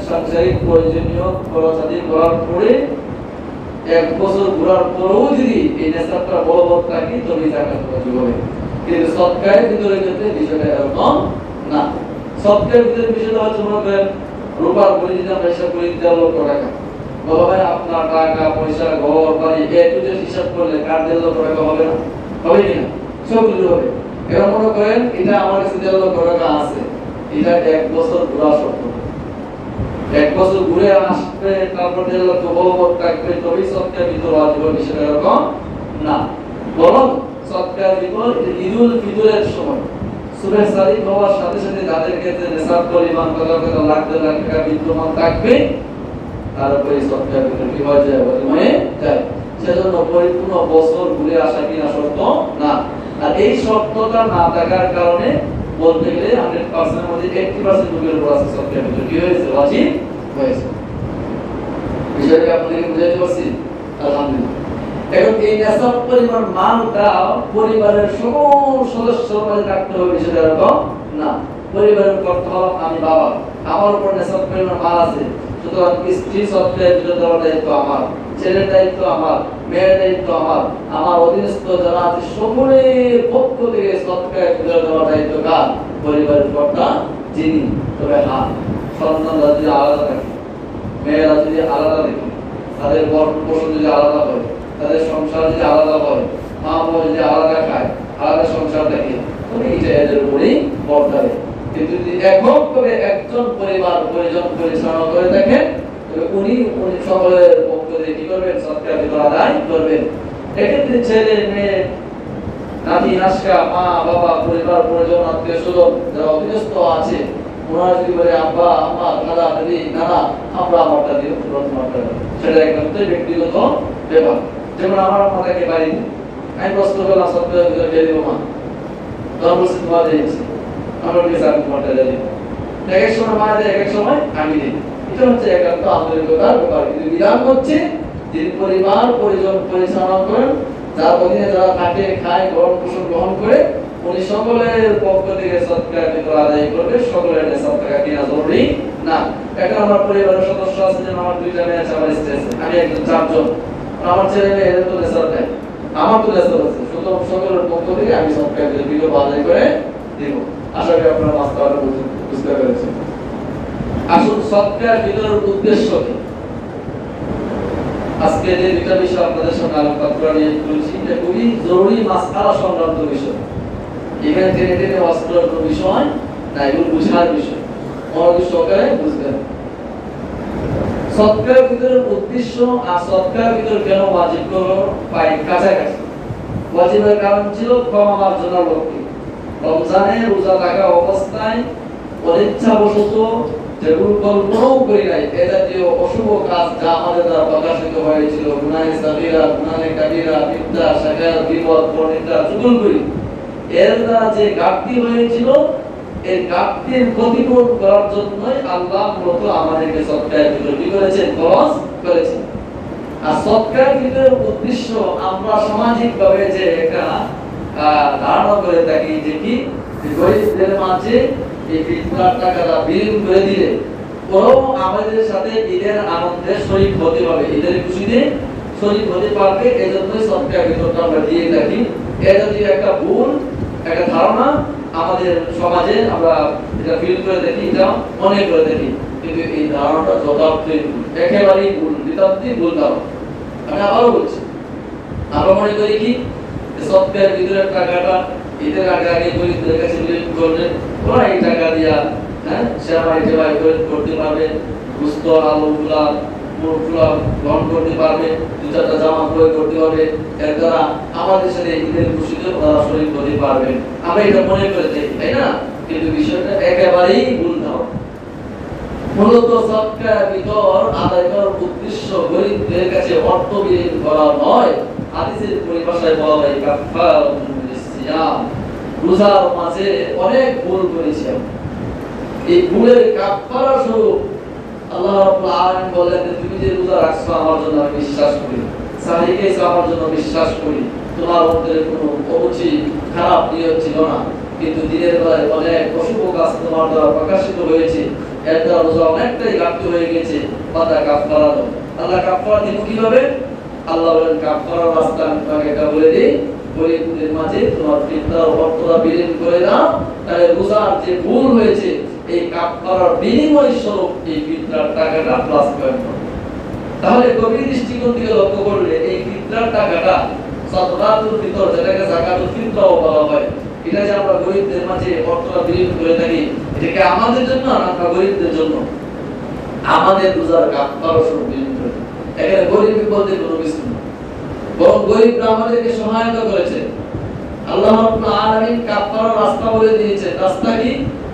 সাংসারিক প্রয়োজনীয় খরচাদি করার পরে 1 বছর ঘোরার পরেও যদি এই নেশাটা বলবৎ থাকে তবে যাকাত ওয়াজিব হবে। কিন্তু সদকায়ের ভিতরে যেতে বিষয়টা এরকম না। সদকায়ের ভিতরে বিষয়টা হচ্ছে মনে করেন রূপার বলি যদি আমরা হিসাব করি 13 লক্ষ টাকা, বলা হয় আপনার টাকা পয়সা ঘর বাড়ি এ টু জেড হিসাব করলে কার 13 লক্ষ টাকা হবে না? হবে কিনা? সবগুলো হবে। এবার মনে করেন এটা আমার কাছে 13 লক্ষ টাকা আছে, এটা 1 বছর ঘোরা শর্ত। 1 বছর ঘুরে আসবে তারপর 13 লক্ষ বলবৎ থাকবে তবেই সদকার ভিতর ওয়াজিব হবে, বিষয়টা এরকম না। বরং সদকার ভিতর ঈদুল ফিতরের সময় সুবহ সাদিক হওয়ার সাথে সাথে যাদের ক্ষেত্রে নিসাব পরিমাণ কত লাখ টাকা বিদ্যমান থাকবে তার উপরে সদকার ভিতর কি হয়ে যায়? ওয়াজিব হয়ে যায়। সেজন্য পরিপূর্ণ বছর ঘুরে আসা কিনা শর্ত না। আর এই শর্তটা না থাকার কারণে বলতে গেলে 100% এর মধ্যে 80% লোকের উপর আছে সদকার ভিতর কি হয়েছে? ওয়াজিব হয়েছে। বিষয়টা আপনাদের বুঝাইতে পারছি? আলহামদুলিল্লাহ। এখন এই নিসাব পরিমাণ মালটা পরিবারের সকল সদস্যের মাঝে রাখতে হবে, বিষয়টা এরকম না। পরিবারের করতে হবে আমি বাবা, আমার উপর নিসাব পরিমাণ মাল আছে, সুতরাং স্ত্রী সদকার ভিতর দেওয়ার দায়িত্ব আমার, ছেলের দায়িত্ব আমার, মেয়ের দায়িত্ব আমার, আমার অধীনস্থ যারা আছে সকলের পক্ষ থেকে সদকার ভিতর দেওয়ার দায়িত্ব কার? পরিবারের কর্তা যিনি। তবে হ্যাঁ, সন্তানরা যদি আলাদা থাকে, মেয়েরা যদি আলাদা থাকে, তাদের বর্ণ পোষণ যদি আলাদা হয়, তাদের সংসার যদি আলাদা হয়, মা বাবা যদি আলাদা খায়, আলাদা সংসার থাকে, তবে এটা এদের উপরেই বর্তাবে। কিন্তু যদি এককভাবে একজন পরিবার পরিজন পরিচালনা করে থাকেন তবে উনি সকলের পক্ষ থেকে কি করবেন? সদকার ভিতর আদায় করবেন। এক্ষেত্রে ছেলে মেয়ে নাতি নাসকা মা বাবা পরিবার পরিজন আত্মীয় স্বজন যারা অধীনস্থ আছে ওনারা যদি বলে আব্বা আম্মা দাদা দাদি নানা আমরা আমারটা দিও, তোমারটা দিও, সেটা একদম ব্যক্তিগত ব্যাপার। যেমন আমার আম্মা থাকে বাড়িতে, আমি প্রশ্ন করলাম সদকার ভিতর দিয়ে দিব মা, তখন বলছি তোমার দিয়েছি, আমার কাছে আমি তোমারটা দিয়ে দিব। এক এক সময় মা দেয়, এক এক সময় আমি দিই। এটা হচ্ছে একান্ত আন্তরিকতার ব্যাপার। কিন্তু বিধান হচ্ছে যিনি পরিবার পরিজন পরিচালনা করেন, যার অধীনে যারা থাকে খায় গ্রহণ পোষণ গ্রহণ করে, উনি সকলের পক্ষ থেকে সদকার ভিতর আদায় করবে। সকলের নিসাব টাকা কিনা জরুরি না। এখন আমার পরিবারের সদস্য আছে, যেমন আমার 2টা মেয়ে আছে, আমার স্ত্রী আছে, আমি একজন 4 জন, আমার ছেলে মেয়ে এদের তো নিসাব দেয়, আমার তো নিসাব আছে, সুতরাং সকলের পক্ষ থেকে আমি সদকার ভিতর আদায় করে দিব। আশা করি আপনারা মাসলাটা বুঝতে পেরেছেন। আসল সদকার ভিতরের উদ্দেশ্য কি? আজকে যে 2টা বিষয় আপনাদের সঙ্গে আলোচনা করে নিয়ে বলছি, এটা খুবই জরুরি মাসআলা সংক্রান্ত বিষয়। এখানে টেনে টেনে ওয়াজের কোনো বিষয় না, এগুলো বুঝার বিষয়, মনোযোগ সহকারে বুঝবেন। সদকার ভিতরের উদ্দেশ্য আর সদকার ভিতর কেন ওয়াজিব করলো পাই কাছাকাছি। ওয়াজিবের কারণ ছিল ক্ষমা মার্জনার লক্ষ্যে। রমজানে রোজা থাকা অবস্থায় অনিচ্ছাবশত যেগুলো কল্পনাও করি নাই এ জাতীয় অশুভ কাজ যা আমাদের দ্বারা প্রকাশিত হয়েছিল, গুনাহে সাগীরা, গুনাহে কাবীরা, মিথ্যা, শাকার, বিপদ, পরনিন্দা, চুগলখড়ি, এর দ্বারা যে ঘাটতি হয়েছিল এই ঘাটতির ক্ষতিপূরণ করার জন্যই আল্লাহ মূলত আমাদেরকে সদকার ভিতর কি করেছেন? খরচ করেছেন। আর সদকার ভিতরের উদ্দেশ্য আমরা সামাজিকভাবে যে একটা ধারণা করে থাকি যে কি গরিবদের মাঝে এই ফিতরার টাকাটা বিলীন করে দিলে ওরাও আমাদের সাথে ঈদের আনন্দে শরীক হতে পারবে, ঈদের খুশিতে শরীক হতে পারবে। এই জন্যই সদকার ভিতরটা আমরা দিয়ে থাকি। এটা যদি একটা ভুল একটা ধারণা আমাদের সমাজে আমরা এটা ফিল করে দেখি, এটা মনে করে দেখি, কিন্তু এই ধারণাটা যথার্থই একেবারেই ভুল, নিতান্তই ভুল ধারণা। আমি আবারও বলছি, আমরা মনে করি কি সদকার ভিতরের টাকাটা ঈদের আগে আগে গরিবদের কাছে বিলীন করলে ওরা এই টাকা দিয়া সেবা টেবাই করতে পারবে, গুস্ত আলু গুলা মুরগুলা গ্রহণ করতে পারবে, 2-4টা জামা ক্রয় করতে পারবে, এর দ্বারা আমাদের সাথে ঈদের খুশিতে ওরা শরীক হতে পারবে। আমরা এটা মনে করে থাকি, তাই না? কিন্তু বিষয়টা একেবারেই ভুল ধারণা। মূলত সদকার ভিতর আদায় করার উদ্দেশ্য গরিবদের কাছে অর্থ বিলীন করা নয়। হাদিসের পরিভাষায় বলা হয় কাফারাতুন লিসিয়াম। রোজার মাঝে অনেক ভুল করেছি, এই ভুলের কাফারা স্বরূপ আল্লাহ রাব্বুল আলামিন বলেন যে তুমি যে রোজা রাখছো আমার জন্য আমি বিশ্বাস করি, সাহিহ খেয়েছো আমার জন্য বিশ্বাস করি, তোমার মধ্যে কোনো অরুচি খারাপ নিয়ত ছিল না, কিন্তু দিনের বেলায় অনেক অশুভ কাজ তোমার দ্বারা প্রকাশিত হয়েছে, এর দ্বারা রোজা অনেকটাই ঘাটতি হয়ে গেছে, বাদা কাফারা দাও। আল্লাহ কাফারা দিব কিভাবে? আল্লাহ বলেন কাফারার রাস্তা আমি তোমাকে এটা বলে দিই, গরিবদের মাঝে তোমার ফিতরার অর্থটা বিলীন করে দাও, তাহলে রোজার যে ভুল হয়েছে এই কাফারার বিনিময় স্বরূপ এই ফিতরার টাকাটা প্লাস পয়েন্ট হবে। তাহলে গভীর দৃষ্টিকোণ থেকে লক্ষ্য করলে এই ফিতরার টাকাটা সাদকাতুল ফিতর, যেটাকে যাকাতুল ফিতরাও বলা হয়, এটা যে আমরা গরিবদের মাঝে অর্থটা বিলীন করে থাকি, এটা কি আমাদের জন্য না আমরা গরিবদের জন্য? আমাদের রোজার কাফারা স্বরূপ বিলীন করে। এখানে গরিব বলতে কোনো কিছু না, বরং গরিবরা আমাদেরকে সহায়তা করেছে। আল্লাহ রাব্বুল আলামিন কাফারার রাস্তা বলে দিয়েছে। রাস্তা কি?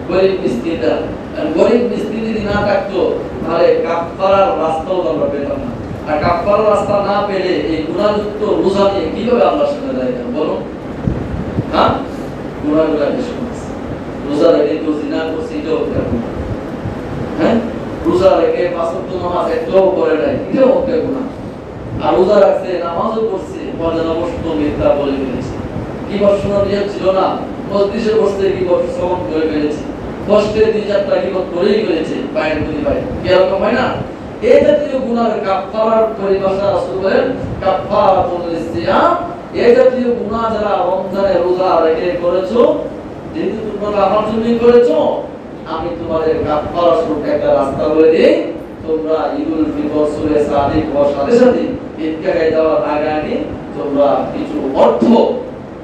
গরিব মিসকিনরা। আর গরিব মিসকিন যদি না থাকতো তাহলে কাফারার রাস্তাও আমরা পেতাম না। আর কাফারার রাস্তা না পেলে এই গুনাহযুক্ত রোজা নিয়ে কিভাবে আল্লাহর সামনে দাঁড়াবো বলো? হ্যাঁ, গুনাহগুলো বেশি আছে। রোজা রেখে তো জিনা করছি, এটাও একটা গুনাহ। হ্যাঁ, রোজা রেখে পাঁচ ওয়াক্ত নামাজ একটাও করে নাই, এটাও একটা গুনাহ। আর রোজা রাখছে, নামাজও পড়ছে, পর্দা নষ্ট মিথ্যা বলে ফেলেছে। কি বর্ষণা নিয়ম ছিল না, মসজিদে বসতে কি বর্ষণ করে ফেলেছে, কষ্টে দুই চারটা কি করেই ফেলেছে, পায়ের দুই পায়ে, কি এরকম হয় না? এই জাতীয় গুনার কাফারার পরিভাষা রাসূল বলেন কাফারাতুল সিয়াম। এই জাতীয় গুনাহ যারা রমজানে রোজা রেখে করেছো, যেহেতু তোমরা আমার জন্যই করেছো, আমি তোমাদের কাফারা স্বরূপ একটা রাস্তা বলে দিই। তোমরা ঈদুল ফিতর সূরা সাদিক হওয়ার সাথে সাথে ঈদগাহে যাওয়ার আগে তোমরা কিছু অর্থ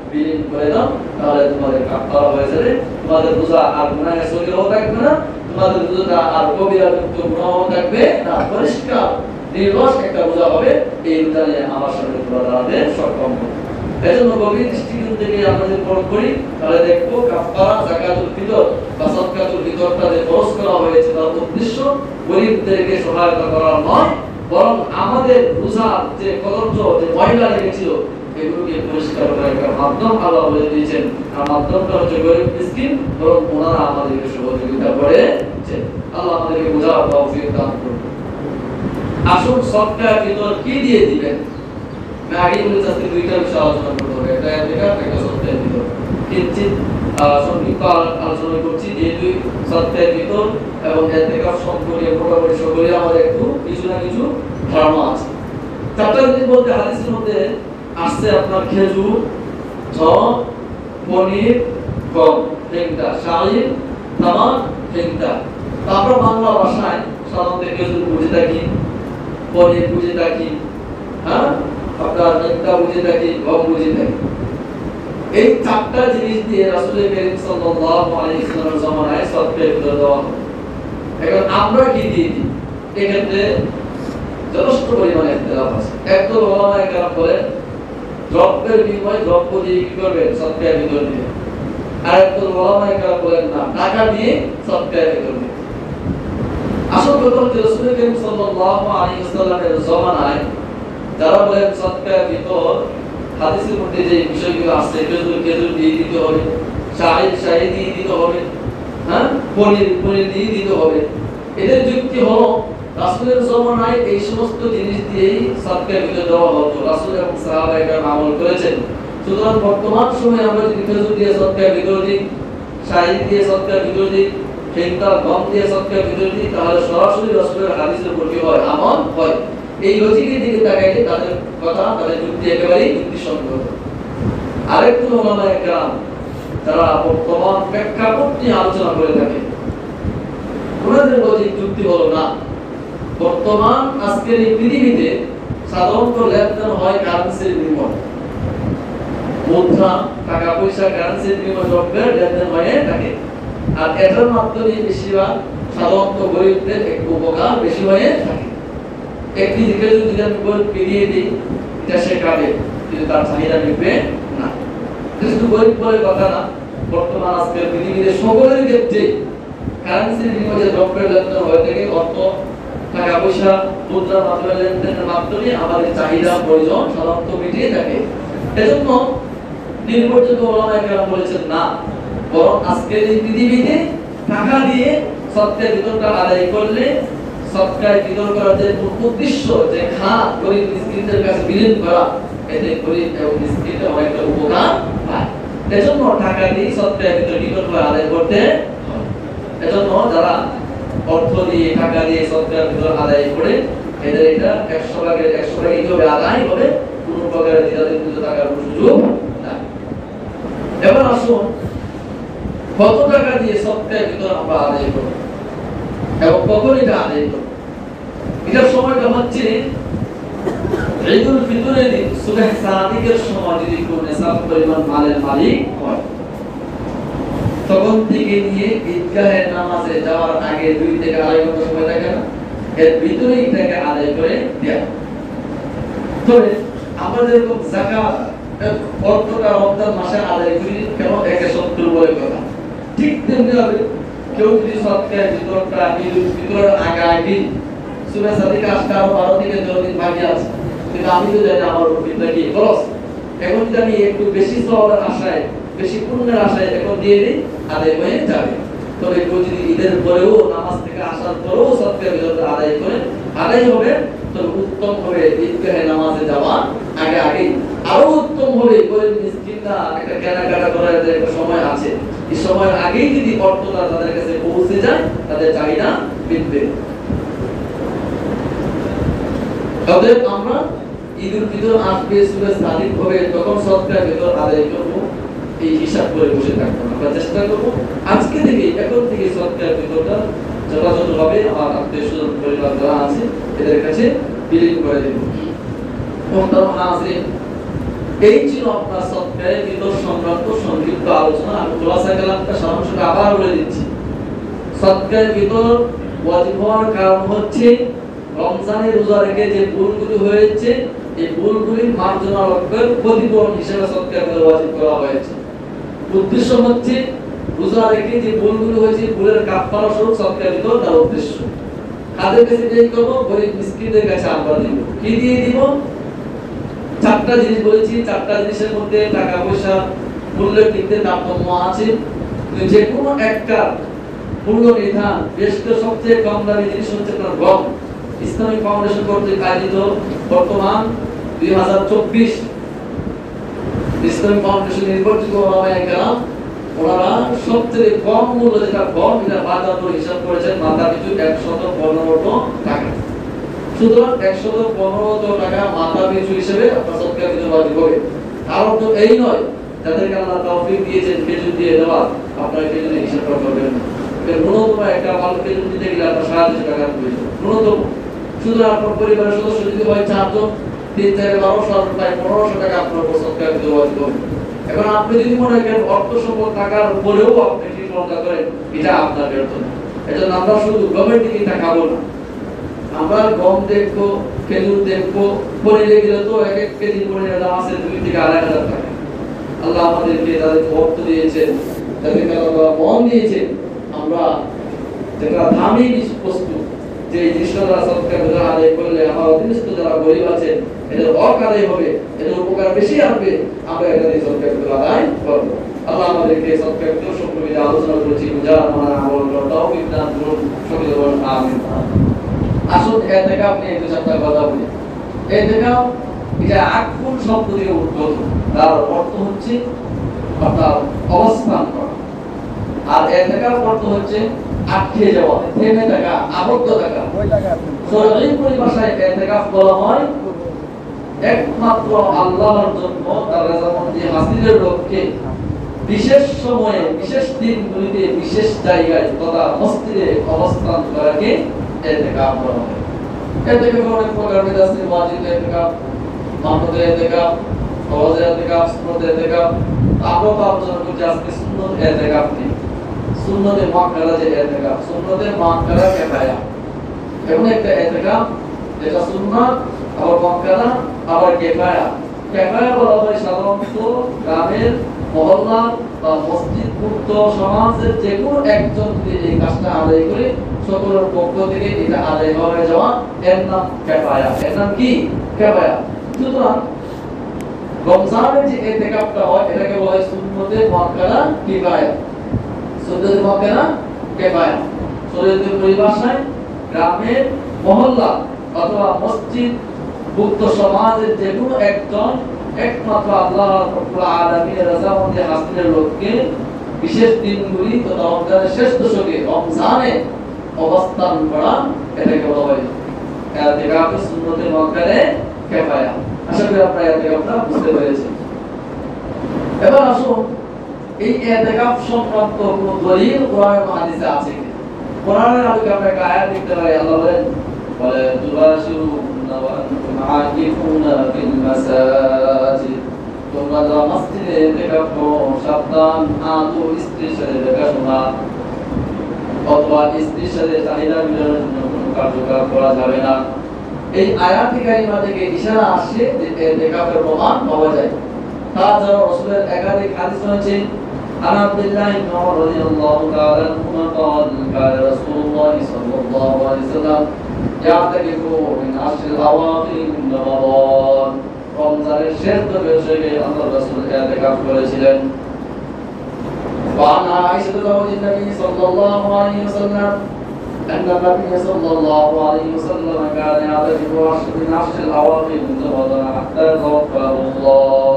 বিলীন করে দাও, তাহলে তোমাদের কাফারা হয়ে যাবে। তোমাদের রোজা আর গুনাহে সগীরাও থাকবে না, তোমাদের রোজা আর কবিরাযুক্ত গুনাহও থাকবে না, পরিষ্কার নির্দোষ একটা রোজা হবে। এই রোজা নিয়ে আমার সামনে তোমরা দাঁড়াতে সক্ষম হবে। এজন্য গভীর দৃষ্টিকোণ থেকে আমরা যদি পড় করি তাহলে দেখবো কাফারা, যাকাতুল ফিতর বা সাদকাতুল ফিতরটা যে ফরজ করা হয়েছে তার উদ্দেশ্য গরিবদেরকে সহায়তা করা নয়, বরং আমাদের রোজার যে কদর্য, যে ময়লা লেগেছিল এগুলোকে পরিষ্কার করার একটা মাধ্যম আল্লাহ বলে দিয়েছেন। আর মাধ্যমটা হচ্ছে গরিব মিসকিন, বরং ওনারা আমাদেরকে সহযোগিতা করেছেন। আল্লাহ আমাদেরকে বোঝার তৌফিক দান করুন। আসুন সদকার ফিতর কি দিয়ে দিবেন? আমি আগে বলেছি আজকে দুইটা বিষয় আলোচনা করতে হবে, একটা ইতিকাফ, একটা সদকার ফিতর। কিঞ্চিত সংক্ষিপ্ত আলোচনা করছি, যেহেতু সদকার ফিতর এবং ইতিকাফ সম্পর্কে মোটামুটি সকলেই আমাদের একটু কিছু না কিছু ধারণা আছে। চারটা জিনিস বলতে হাদিসের মধ্যে আসছে আপনার খেজুর, ঝড়, পনির, গম, ঠেংটা, শাড়ির, তামাক, ঠেংটা। তারপর বাংলা ভাষায় সাধারণত খেজুর বুঝে থাকি, পনির বুঝে থাকি, হ্যাঁ, আপনার ঠেংটা বুঝে থাকি, গম বুঝে থাকি। এই চারটা জিনিস দিয়ে রাসূল করিম সাল্লাল্লাহু আলাইহি ওয়াসাল্লামের জামানায় সদকায়ে ফিতর দেওয়া হয়। এখন আমরা কি দিয়ে দিই? এক্ষেত্রে যথেষ্ট পরিমাণে ইখতিলাফ আছে। একদল ওলামায়ে কেরাম বলেন দ্রব্যের বিনিময়ে দ্রব্য দিয়ে কি করবেন? সদকায়ে ফিতর দিবেন। আর একদল ওলামায়ে কেরাম বলেন না, টাকা দিয়ে সদকায়ে ফিতর দিবেন। আসল কথা হচ্ছে রাসূল করিম সাল্লাল্লাহু আলাইহি ওয়াসাল্লামের জামানায় যারা বলেন সদকায়ে ফিতর, হাদিসের মধ্যে যে বিষয়গুলো আছে, খেজুর দিয়ে দিতে হবে, শাড়ি দিয়ে দিতে হবে, হ্যাঁ, পনির দিয়ে দিতে হবে। এদের যুক্তি হলো রাসূলের জামানায় এই সমস্ত জিনিস দিয়েই সদকায়ে ফিতর দেওয়া হতো, রাসূল এবং সাহাবায়ে কেরাম আমল করেছেন। সুতরাং বর্তমান সময়ে আমরা যদি খেজুর দিয়ে সদকায়ে ফিতর দিই, শাড়ি দিয়ে সদকায়ে ফিতর দিই, ঠেংটা, গম দিয়ে সদকায়ে ফিতর দিই, তাহলে সরাসরি রাসূলের হাদিসের উপর কি হয়? আমল হয়। এই লজিকের দিকে তাকাইলে তাদের কথা, তাদের যুক্তি একেবারেই যুক্তিসঙ্গত। আরেকটু ওলামায়ে কেরাম যারা বর্তমান প্রেক্ষাপট নিয়ে আলোচনা করে থাকে, ওনাদের লজিক যুক্তি হলো না। বর্তমান আজকের এই পৃথিবীতে সাধারণত লেনদেন হয় কারেন্সির বিনিময়ে, মুদ্রা, টাকা পয়সা, কারেন্সির বিনিময়ে দ্রব্যের লেনদেন হয়ে থাকে। আর এটার মাধ্যমে বেশিরভাগ সাধারণত গরিবদের একটু উপকার বেশি হয়ে থাকে। একটি দিকে যদি আমি গরিব পেরিয়ে দিই, এটা সে খাবে, কিন্তু তার চাহিদা মিটবে না। শুধু গরিব বলে কথা না, বর্তমান আজকের পৃথিবীতে সকলের ক্ষেত্রে কারেন্সির বিনিময়ে দ্রব্যের লেনদেন হয়ে থাকে। অর্থ, টাকা পয়সা, মুদ্রার মাধ্যমে লেনদেনের মাধ্যমে আমাদের চাহিদা প্রয়োজন সাধারণত মিটিয়ে থাকে। এজন্য নির্ভরযোগ্য ওলামায়ে কেরাম বলেছেন না, বরং আজকের এই পৃথিবীতে টাকা দিয়ে সদকায়ে ফিতরটা আদায় করলে, সদকায়ে ফিতর করার যে উদ্দেশ্য, যে খাত গরিব মিসকিনদের কাছে বিলীন করা, এতে গরিব এবং মিসকিনরা অনেকটা উপকার পায়। এজন্য টাকা দিয়ে সদকায়ে ফিতর আদায় করতে হয়। এজন্য যারা অর্থ দিয়ে টাকা দিয়ে সদকার ভিতর আদায় করে এদের এটা 100 ভাগের 100 ভাগ এইভাবে আদায় হবে, কোনো প্রকারের দ্বিধাদ্বন্দ্ব থাকার কোনো সুযোগ নাই। এবার আসুন কত টাকা দিয়ে সদকার ভিতর আমরা আদায় করব এবং কখন এটা আদায় করব। এটার সময়টা হচ্ছে ঈদুল ফিতরের দিন সুবহ সাদিকের সময় যদি কোনো নেশাব পরিমাণ মালের মালিক হয়, তখন থেকে নিয়ে ঈদগাহে নামাজে যাওয়ার আগে 2 থেকে 2.5 ঘন্টা সময় থাকে না, এর ভিতরে এটাকে আদায় করে দেওয়া। তবে আমরা যেরকম যাকাত অর্থটা রমজান মাসে আদায় করি কেন 170 বলে কথা, ঠিক তেমনি ভাবে কেউ যদি সদকার ভিতরটা ঈদুল ফিতরের আগে সুবহ সাদিক আসতে আরো 12 থেকে 14 দিন বাকি আছে, কিন্তু আমি তো জানি আমার রুটিনটা কি খরচ, এখন যদি আমি একটু বেশি সওয়াবের আশায় বেশি পুণ্যের আশায় এখন দিয়ে দিই আদায় হয়ে যাবে। তবে কেউ যদি ঈদের পরেও নামাজ থেকে আসার পরেও সদকার ভিতরটা আদায় করে আদায় হবে, তবে উত্তম হবে ঈদগাহে নামাজে যাওয়া আগে আগে। আরো উত্তম হবে গরিব মিসকিনরা একটা কেনাকাটা করার একটা সময় আছে, এই সময়ের আগেই যদি অর্থটা তাদের কাছে পৌঁছে যায় তাদের চাহিদা মিটবে। তবে আমরা ঈদুল ফিতর আসবে সুবহ সাদিক হবে তখন সদকার ভিতর আদায় করব, এই হিসাব করে বসে থাকবো না। আমরা চেষ্টা করব আজকে থেকে এখন থেকে সদকার ভিতরটা যথাযথভাবে আমার আত্মীয়-স্বজন পরিবার যারা আছে এদের কাছে বিলীন করে দেব। মোহতারাম হাজিরিন, এই ছিল আপনার সদকার ভিতর সংক্রান্ত সংক্ষিপ্ত আলোচনা। আমি খোলাসা কালামটা সারাংশটা আবার বলে দিচ্ছি। সদকার ভিতর ওয়াজিব হওয়ার কারণ হচ্ছে রমজানে রোজা রেখে যে ভুলগুলো হয়েছে এই ভুলগুলির মার্জনা লক্ষ্যের ক্ষতিপূরণ হিসেবে সদকার ভিতর ওয়াজিব করা হয়েছে। উদ্দেশ্য হচ্ছে রোজা রেখে যে ভুলগুলো হয়েছে ভুলের কাফারা স্বরূপ সদকার ভিতর তার উদ্দেশ্য। কাদের কাছে দেই করব? গরিব মিসকিনদের কাছে আমরা দিব। কি দিয়ে দিব? 4টা জিনিস বলেছি, 4টা জিনিসের মধ্যে টাকা পয়সা মূল্যের দিকে তারতম্য আছে, যে কোনো একটা মূল্য নির্ধারণ দেশকে সবচেয়ে কম দামি জিনিস হচ্ছে আপনার গম। ইসলামিক ফাউন্ডেশন কর্তৃক আয়োজিত বর্তমান 2024 ইসলামিক ফাউন্ডেশন নির্বাচিত ওলামায়ে কেরাম ওনারা সবচেয়ে কম মূল্য যেটা গম এটা বাজার দর হিসাব করেছেন মাথা পিছু 115 টাকা। সুতরাং 115 টাকা মাথা পিছু হিসেবে আপনার সদকার ভিতর ওয়াজিব হবে। কারণ তো এই নয় যাদেরকে আল্লাহ তৌফিক দিয়েছেন খেজুর দিয়ে দেওয়া, আপনারা খেজুরের হিসাব করবেন না। ন্যূনতম একটা মাল খেজুর দিতে গেলে আপনার 7,000 টাকার প্রয়োজন ন্যূনতম। সুতরাং আপনার পরিবারের সদস্য যদি হয় 4 জন, 3 4 1200 প্রায় 1500 টাকা আপনার সদকার ভিতর ওয়াজিব হবে। এখন আপনি যদি মনে করেন অর্থ সম্পদ টাকার উপরেও আপনি কৃপণতা করেন, এটা আপনার ব্যর্থতা। এজন্য আমরা শুধু গমের দিকে তাকাবো না, আমরা গম দেখবো, খেজুর দেখবো, পনিরে গেলে তো এক এক কেজি পনিরের দাম আছে 2 থেকে 2,500 টাকা। আল্লাহ আমাদেরকে তাদের অর্থ দিয়েছেন, তাদেরকে আল্লাহ মন দিয়েছেন, আমরা যেটা দামি বস্তু যে জিনিসটা দ্বারা সদকার ভিতর আদায় করলে আমার অধীনস্থ যারা গরিব আছে এদের হক আদায় হবে, এদের উপকার বেশি আসবে, আমরা এটা দিয়ে সদকার ভিতর আদায় করব। আল্লাহ আমাদেরকে সদকার ভিতর সম্পর্কে আলোচনা করেছি বুঝা আমরা আমল তৌফিক দান করুন। সকলে বলুন আমিন। আসুন এতেকাফ আপনি একটু চারটা কথা বলি। এতেকাফ এটা আকুল শব্দ থেকে উদ্ভূত, তার অর্থ হচ্ছে আপনার অবস্থান করা, আর এতেকাফ অর্থ হচ্ছে আটকে যাওয়া, থেমে থাকা, আবদ্ধ থাকা। শরঈ পরিভাষায় ইতিকাফ বলা হয় একমাত্র আল্লাহর জন্য তার রাজামন্দি হাসিলের লক্ষ্যে বিশেষ সময়ে, বিশেষ দিনগুলিতে, বিশেষ জায়গায় তথা মসজিদে অবস্থান করাকে ইতিকাফ বলা হয়। ইতিকাফ অনেক প্রকার আছে, ওয়াজিব ইতিকাফ, মানদুব ইতিকাফ, ফরজ ইতিকাফ, সুন্নত ইতিকাফ। আমরা তো আলোচনা করছি আজকে সুন্নত ইতিকাফ নিয়ে। সুন্নতে মুআক্কাদা যে ইতিকাফ, সুন্নতে মুআক্কাদা কিফায়া। এমন একটা ইতিকাফ যেটা সুন্নাত আবার মুআক্কাদা আবার কিফায়া। কিফায়া বলা হয় সাধারণত গ্রামের, মহল্লা বা মসজিদ মুক্ত সমাজের যে কোনো একজন যদি এই কাজটা আদায় করে সকলের পক্ষ থেকে এটা আদায় হয়ে যাওয়া, এর নাম কিফায়া। এর নাম কি? কিফায়া। সুতরাং রমজানের যে ইতিকাফটা হয় এটাকে বলা হয় সুন্নতে মুআক্কাদা কিফায়া। সুন্নতে মুআক্কাদা কিফায়া শরীয়তের পরিভাষায় গ্রামের, মহল্লা অথবা মসজিদ মুক্ত সমাজের যে কোনো একজন একমাত্র আল্লাহ রাব্বুল আলামিনের রাজামন্দি হাসিলের লক্ষ্যে বিশেষ দিনগুলি তথা রমজানের শেষ দশকে রমজানে অবস্থান করা, এটাকে বলা হয় ইতিকাফ সুন্নতে মুআক্কাদে কিফায়া। আশা করি আপনারা ইতিকাফটা বুঝতে পেরেছেন। এবার আসুন এই ইতিকাফ সংক্রান্ত কোন দলিল কোরআন ও হাদিসে আছে কি? কোরআনের আলোকে আমরা একটা আয়াত দেখতে পাই, আল্লাহ বলেন তুবাশিরুনা ওয়া আনতুম আকিফুনা ফিল মাসাজিদ, তোমরা যারা মসজিদে ইতিকাফ করো সাবধান, আদু স্ত্রীর সাথে দেখাশোনা অথবা স্ত্রীর সাথে চাহিদা মিটানোর জন্য কোনো কার্যকলাপ করা যাবে না। এই আয়াতি কারিমা থেকে ইশারা আসছে যে ইতিকাফের প্রমাণ পাওয়া যায়। তাছাড়া রাসূলের একাধিক হাদিস রয়েছে। عن عبد الله بن عمر رضي الله تعالى عنهما قال قال رسول الله صلى الله عليه وسلم يعتكف من عشر الأواخر من رمضان, রমজানের শেষ দশকে আল্লাহর রাসূল ইতিকাফ করেছিলেন। وعن عائشة زوج النبي صلى الله عليه وسلم أن النبي صلى الله عليه وسلم كان يعتكف من عشر الأواخر من رمضان حتى توفاه الله.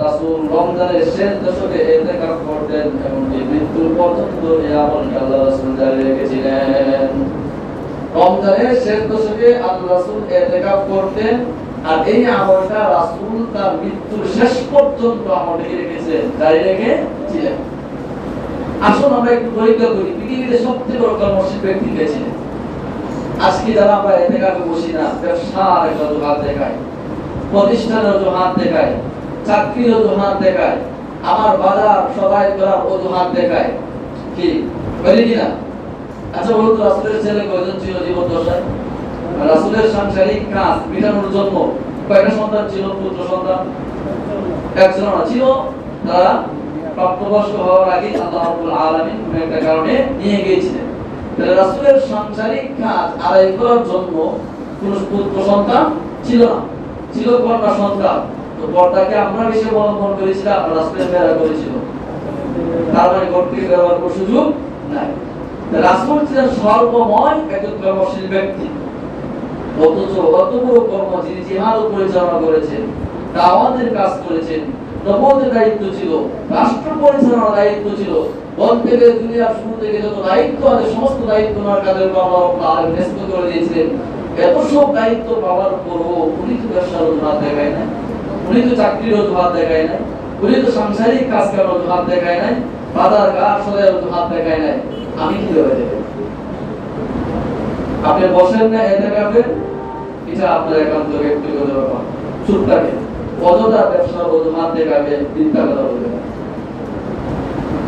রাসূল রমজানের শেষ দশকে ইতিকাফ করতেন এবং মৃত্যুর পর্যন্ত এই আমলকে আল্লাহর রাসূল জারি রেখেছিলেন। রমজানের শেষ দশকে আল্লাহর রাসূল ইতিকাফ করতেন আর এই আমলটা রাসূল তার মৃত্যুর শেষ পর্যন্ত আমলকে রেখেছিলেন, জারি রেখেছিলেন। আসুন আমরা একটু পরীক্ষা করি পৃথিবীতে সবচেয়ে বড় কর্মশীল ব্যক্তি কে ছিলেন। আজকে যারা আমরা ইতিকাফে বসি না, ব্যবসার একটা অজুহাত দেখায়, প্রতিষ্ঠানের অজুহাত দেখায়, চাকরির অজুহাত দেখায়, আমার বাজার সবাই করার অজুহাত দেখায়, কি বলি কিনা? আচ্ছা বলুন তো, রাসূলের ছেলে কয়জন ছিল জীবদ্দশায়? রাসূলের সাংসারিক কাজ মেটানোর জন্য কয়টা সন্তান ছিল? পুত্র সন্তান একজন ছিল। তারা প্রাপ্তবয়স্ক হওয়ার আগে আল্লাহ রাব্বুল আলামিন কোন একটা কারণে নিয়ে গিয়েছিলেন। তাহলে রাসূলের সাংসারিক কাজ আদায় করার জন্য কোন পুত্র সন্তান ছিল না, ছিল কন্যা সন্তান। তো পর্দাকে আমরা বেশি অবলম্বন করেছিলাম, রাসূলের মেয়েরা করেছিল, তার মানে কর্তৃক ব্যবহার করার সুযোগ নাই। রাসূল ছিলেন সর্বময় একজন কর্মশীল ব্যক্তি, অথচ অত বড় কর্ম যিনি জিহাদ পরিচালনা করেছেন, দাওয়াতের কাজ করেছেন, নবুয়তের দায়িত্ব ছিল, রাষ্ট্র পরিচালনার দায়িত্ব ছিল, বলতে গেলে দুনিয়ার শুরু থেকে যত দায়িত্ব আছে সমস্ত দায়িত্ব ওনার কাঁধে আল্লাহ রাব্বুল আলামিন ন্যস্ত করে দিয়েছিলেন। এত সব দায়িত্ব পাওয়ার পরও উনি তো ব্যবসার অজুহাত দেখায় না, উনি তো চাকরির অজুহাত দেখায় না, উনি তো সাংসারিক কাজ করার অজুহাত দেখায় নাই, বাজার ঘাট সদাইয়ের অজুহাত দেখায় নাই। আমি কিভাবে দেখাই? আপনি বসেন না ইতিকাফে, এটা আপনার একান্ত ব্যক্তিগত ব্যাপার। চুপ থাকেন, অযথা ব্যবসার অজুহাত দেখাবে, মিথ্যা কথা বলবে।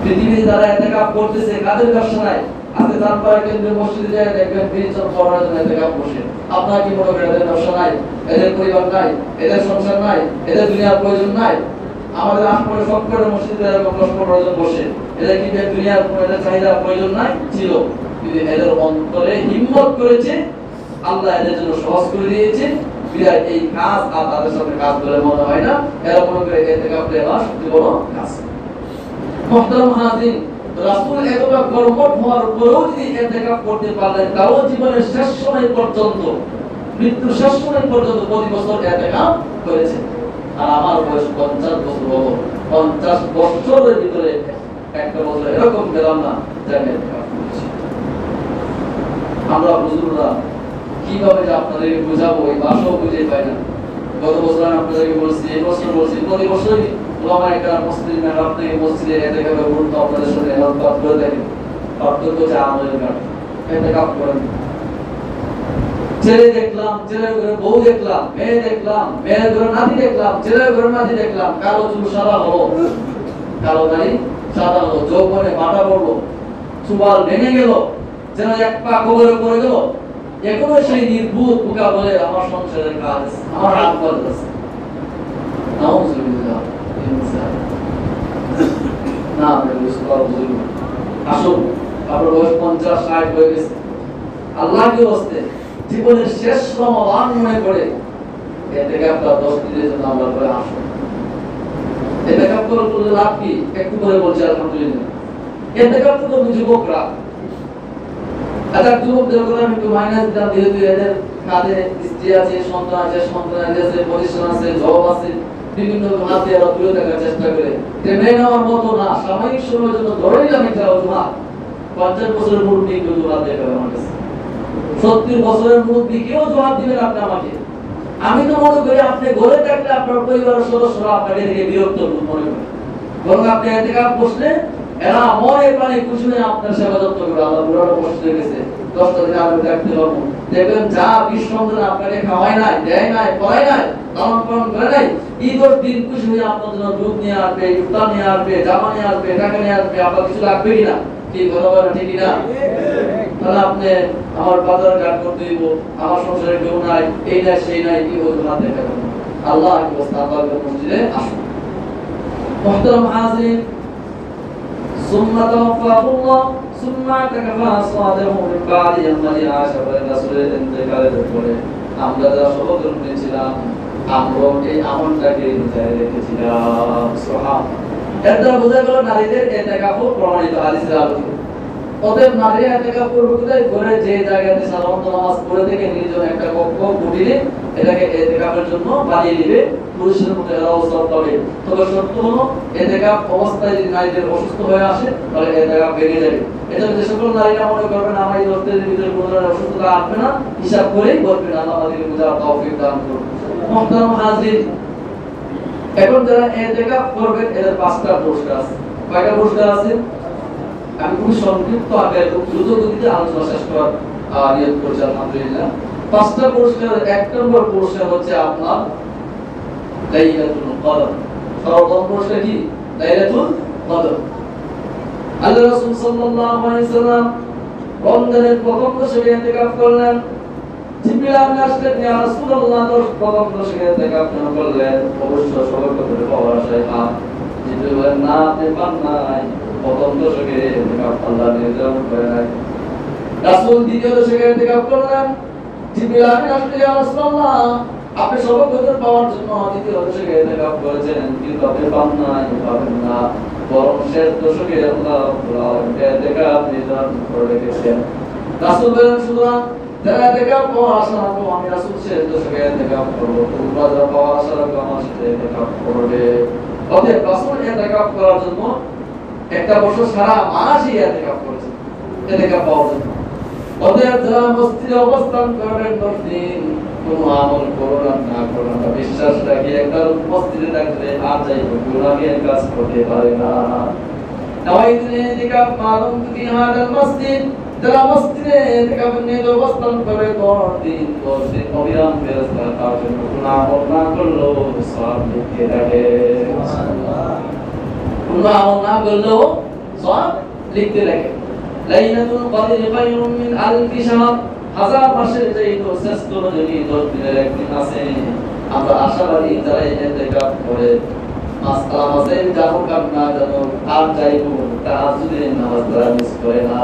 পৃথিবীতে যারা ইতিকাফ করতেছে কাদের ব্যবসা নাই? আজকে তারপরে কেন্দ্রীয় মসজিদে যায় দেখবেন তিনজন পড়ার জন্য ইতিকাফ বসে। আপনার কি মনে করেন এদের ব্যবসা নাই, এদের পরিবার নাই, এদের সংসার নাই, এদের দুনিয়ার প্রয়োজন নাই? আমাদের আশপাশে সব করে মসজিদে এরকম 10-15 জন বসে, এদের কি দুনিয়ার এদের চাহিদা প্রয়োজন নাই? ছিল। কিন্তু এদের অন্তরে হিম্মত করেছে, আল্লাহ এদের জন্য সহজ করে দিয়েছে, বিরাট এই কাজ আর তাদের সাথে কাজ বলে মনে হয় না। এরা মনে করে ইতিকাফ দেওয়া সবচেয়ে বড় কাজ। মুহতারাম হাজির, রাসূল এতটা কর্মঠ হওয়ার পরেও যদি ইতিকাফ করতে পারলেন, তাও জীবনের শেষ সময় পর্যন্ত, মৃত্যুর শেষ সময় পর্যন্ত প্রতি বছর ইতিকাফ করেছেন। আর আমার বয়স 50 বছর হলো, 50 বছরের ভিতরে একটা বছর এরকম পেলাম না যে আমি ইতিকাফ করেছি। আমরা হুজুররা কিভাবে যে আপনাদেরকে বোঝাবো এই ভাষাও বুঝে পাই না। গত বছর আমি আপনাদেরকে বলছি, এই বছর বলছি, প্রতি বছরই ওলামা একরাম মসজিদে মেহরাব থেকে মসজিদে ইতিকাফের গুরুত্ব আপনাদের সাথে আলোচনা করে দেখেন। পার্থক্য হচ্ছে আমাদের কাছে ইতিকাফ করেন। ছেলে দেখলাম, ছেলের ঘরে বউ দেখলাম, মেয়ে দেখলাম, মেয়ের ঘরে নাতি দেখলাম, ছেলের ঘরে নাতি দেখলাম, কালো চুল সাদা হলো, কালো দাড়ি সাদা হলো, যৌবনে বাটা পড়লো, চুল ভেঙে গেল, যেন এক পা কবরে পড়ে গেল। এখনো সেই নির্ভুত বোকা বলে আমার সংসারের কাজ, আমার হাত বাজছে। নাউযুবিল্লাহ না আমরা বুঝবার বুঝি। আসুন, আপনার বয়স 50-60 হয়ে গেছে, আল্লাহকে বসতে জীবনের শেষ রমাদান মনে করে ইতিকাফটা 10 দিনের জন্য আমরা করে আসুন। ইতিকাফ করে লাভ কি? একটু করে বলছি আলহামদুলিল্লাহ। ইতিকাফ তো যুবকরা, আচ্ছা যুবকদের কথা আমি একটু মাইনাস দিলাম, যেহেতু এদের কাঁধে স্ত্রী আছে, সন্তান আছে, প্রতিষ্ঠান আছে, জব আছে, বিভিন্ন হাতে এরা দূরে থাকার চেষ্টা করে। যে মেয়ে নেওয়ার মতো না, সাময়িক সময়ের জন্য ধরে নিলাম একটা অজুহাত, 50 বছরের মুরব্বি কেউ জবাব দেবে আমার কাছে, 70 বছরের মুরব্বি কেউ জবাব দিবেন আপনি আমাকে। আমি তো মনে করি আপনি ঘরে থাকলে আপনার পরিবারের সদস্যরা আপনাকে দেখে বিরক্ত মনে করে, বরং আপনি ইতিকাফ বসলে এরা মনে প্রাণে খুশি হয়ে আপনার সেবা যত্ন করে। আল্লাহ বুড়ারা বসে গেছে 10টা দিন আমি দেখতে পারবো, দেখবেন যা বিশ্বন্দন আপনাকে খাওয়ায় নাই, দেয় নাই, পড়ায় নাই, লালন পালন করে নাই, ঈদের দিন খুশি হয়ে আপনার জন্য দুধ নিয়ে আসবে, ইফতার নিয়ে আসবে, জামা নিয়ে আসবে, টাকা নিয়ে আসবে। আপনার কিছু লাগবে কিনা? কি কথা বলেন, ঠিক না? তাহলে আপনি আমার বাজার ঘাট করতে দিব, আমার সংসারে কেউ নাই, এই নাই সেই নাই, কি অজুহাত দেখাবেন? আল্লাহ কি বলছে, আল্লাহর মসজিদে আসুন। মুহতারাম হাজিরিন, সুম্মা তাওফাহুল্লাহ সুম্মা তাকাফা সাদাহু মিন বাদি ইয়ামানি আশা বলে রাসূলের ইন্তেকালের পরে আমরা যারা সহধর্মী ছিলাম আমরা এই আমলটাকে বিচারে রেখেছিলাম। সুবহানাল্লাহ। এর দ্বারা বোঝা গেল নারীদের ইতিকাফও প্রমাণিত হাদিসের আলোকে। অতএব নারী ইতিকাফ করবে কোথায়? ঘরে যে জায়গাতে সাধারণত নামাজ পড়ে থেকে নির্জন একটা কক্ষ কুটিরে এটাকে ইতিকাফের জন্য বানিয়ে দিবে। পুরুষের মধ্যে এরাও সব পাবে। তবে শর্ত হলো ইতিকাফ অবস্থায় যদি নারীদের অসুস্থ হয়ে আসে তাহলে ইতিকাফ ভেঙে যাবে। এজন্য যে সকল নারীরা মনে করবেন আমার এই 10 দিনের ভিতরে কোনো ধরনের অসুস্থতা আসবে না, হিসাব করেই করবেন। আল্লাহ আমাদেরকে বুঝার তৌফিক দান করুন। মুহতারাম হাজিরিন, এখন যারা ইতিকাফ করবেন এদের 5টা পুরস্কার আছে। কয়টা পুরস্কার আছে? আমি খুব সংক্ষিপ্ত আকারে দ্রুত গতিতে আলোচনা শেষ করার নিয়ত করছি আলহামদুলিল্লাহ। 5টা পুরস্কার। 1 নম্বর পুরস্কার হচ্ছে আপনার লাইলাতুল কদর। সর্বপ্রথম পুরস্কার কি? লাইলাতুল কদর। আল্লাহ রাসূল সাল্লাল্লাহু আলাইহি সাল্লাম রমজানের প্রথম দশকে ইতিকাফ করলেন। জিবরিল আমিন আসলেন, ইয়া রাসূলুল্লাহ, প্রথম দশকে ইতিকাফ কেন করলেন? অবশ্য সবার কথা পাওয়ার আশায়। জিবরিল বলেন, না, আপনি পান নাই, প্রথম দশকে ইতিকাফ আল্লাহ নির্ধারণ করে নাই। রাসূল দ্বিতীয় দশকে ইতিকাফ করলেন। জিবরিল আমিন আসলেন, ইয়া রাসূলুল্লাহ, আপনি সবার কথা পাওয়ার জন্য দ্বিতীয় দশকে ইতিকাফ করেছেন, কিন্তু আপনি পান নাই, পাবেন না, বরং শেষ দশকে আল্লাহ ইতিকাফ নির্ধারণ করে রেখেছেন। রাসূল বলেন, সুতরাং যারা ইতিকাফ পাওয়ার আশা রাখো, আমি রাসূল শেষ দশকে ইতিকাফ করব, তোমরা যারা পাওয়ার আশা রাখো আমার সাথে ইতিকাফ করবে। অতএব রাসূল ইতিকাফ করার জন্য একটা বছর সারা মাসই ইতিকাফ করেছেন ইতিকাফ পাওয়ার জন্য। অতএব যারা মসজিদে অবস্থান করবেন 10 দিন, কোনো আমল করুন না করুন, বিশ্বাস রাখি একবার মসজিদে থাকলে আর যাইব গুনাহের কাজ করতে পারে না। নাওয়াইতুল ইতিকাফ মালুম ফি হাদাল মসজিদ, যারা মসজিদে ইতিকাফ নিয়ে অবস্থান করবে 10 দিন অবিরাম ফেরেশতা তার জন্য কোনো আমল না করলেও সওয়াব লিখে রাখে। সুবহানাল্লাহ। কোনো আমল না করলেও সওয়াব লিখতে রাখে। লাইলাতুল কদর খায়রুম মিন আলফি শাহর, 1000 মাসের চাইতে শ্রেষ্ঠ যদি 10 দিনের একদিন আছে। আমরা আশাবাদী যারা ইতিকাফ করে মাসআলা মাসের যাবো কাম না জানো আর যাইবো তাহাজ্জুদের নামাজ পড়া মিস করে না।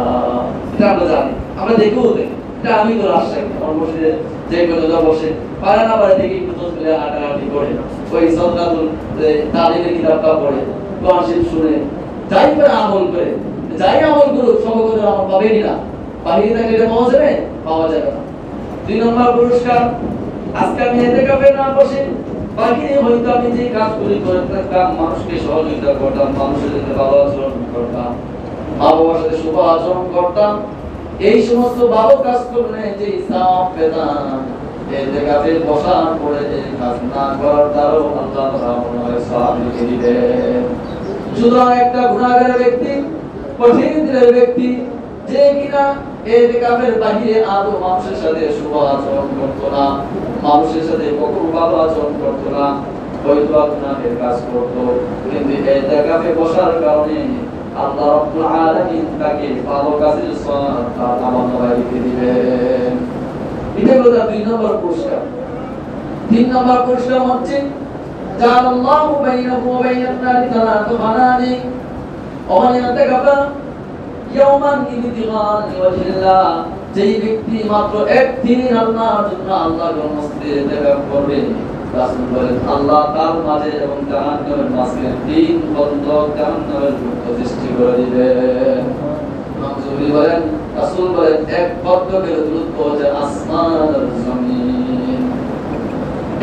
এটা আমরা জানি, আমরা দেখেও দেখি। এটা আমি তো রাজশাহী আমার মসজিদে যে কথা বসে পারে না পারে দেখি একটু মিলে হাঁটাহাঁটি করে, ওই সদকাতুল তালিমের কিতাবটা পড়ে, কোরআন শরীফ শুনে, যাই করে আমল করে, যাই আমল করুক সবকদের আমল পাবেই না। বাহিরে থাকলে এটা পাওয়া যাবে? পাওয়া যাবে না। 2 নম্বর পুরস্কার, আজকে আমি ইতিকাফে না বসে বাহিরে হয়তো আমি যে কাজগুলি করে থাকতাম, মানুষকে সহযোগিতা করতাম, মানুষের সাথে ভালো আচরণ করতাম, মা বাবার সাথে শুভ আচরণ করতাম, এই সমস্ত ভালো কাজ করলে যে সওয়াব পেতাম, ইতিকাফে বসার পরে এই কাজ না করার দ্বারাও আল্লাহ তাআলা সওয়াব লিখে দিবেন। সুতরাং একটা গুনাহগার ব্যক্তি, কঠিন দিলের ব্যক্তি, যে কিনা ইতিকাফের বাহিরে আদৌ মানুষের সাথে শুভ আচরণ করতো না, মানুষের সাথে কখনো ভালো আচরণ করতো না, হয়তো গুনাহের কাজ করতো, কিন্তু ইতিকাফে বসার কারণে আল্লাহ রাব্বুল আলামিন তাকে ভালো কাজের সওয়াব তার আমলনামায় লিখে দিবেন। এটা হলো 2 নম্বর পুরস্কার। 3 নম্বর পুরস্কার হচ্ছে জাআলাল্লাহু বাইনাহু ওয়া বাইনান নারি তানাতুহানানি ওয়া মান ইয়াতাকাফা ইয়াওমান ইবতিগাআ লিওয়াজহিল্লাহ, যেই ব্যক্তি মাত্র একদিন আল্লাহর জন্য আল্লাহর মসজিদে ইতিকাফ করবে, রাসূল বলেন আল্লাহ তার মাঝে এবং জাহান্নামের মাঝে 3 বন্ধ জাহান্নামের মুক্ত সৃষ্টি করে দিবেন। নজরুল বলেন, রাসূল বলেন, এক পদ্মের দূরত্ব হচ্ছে আসমান আর জমিন।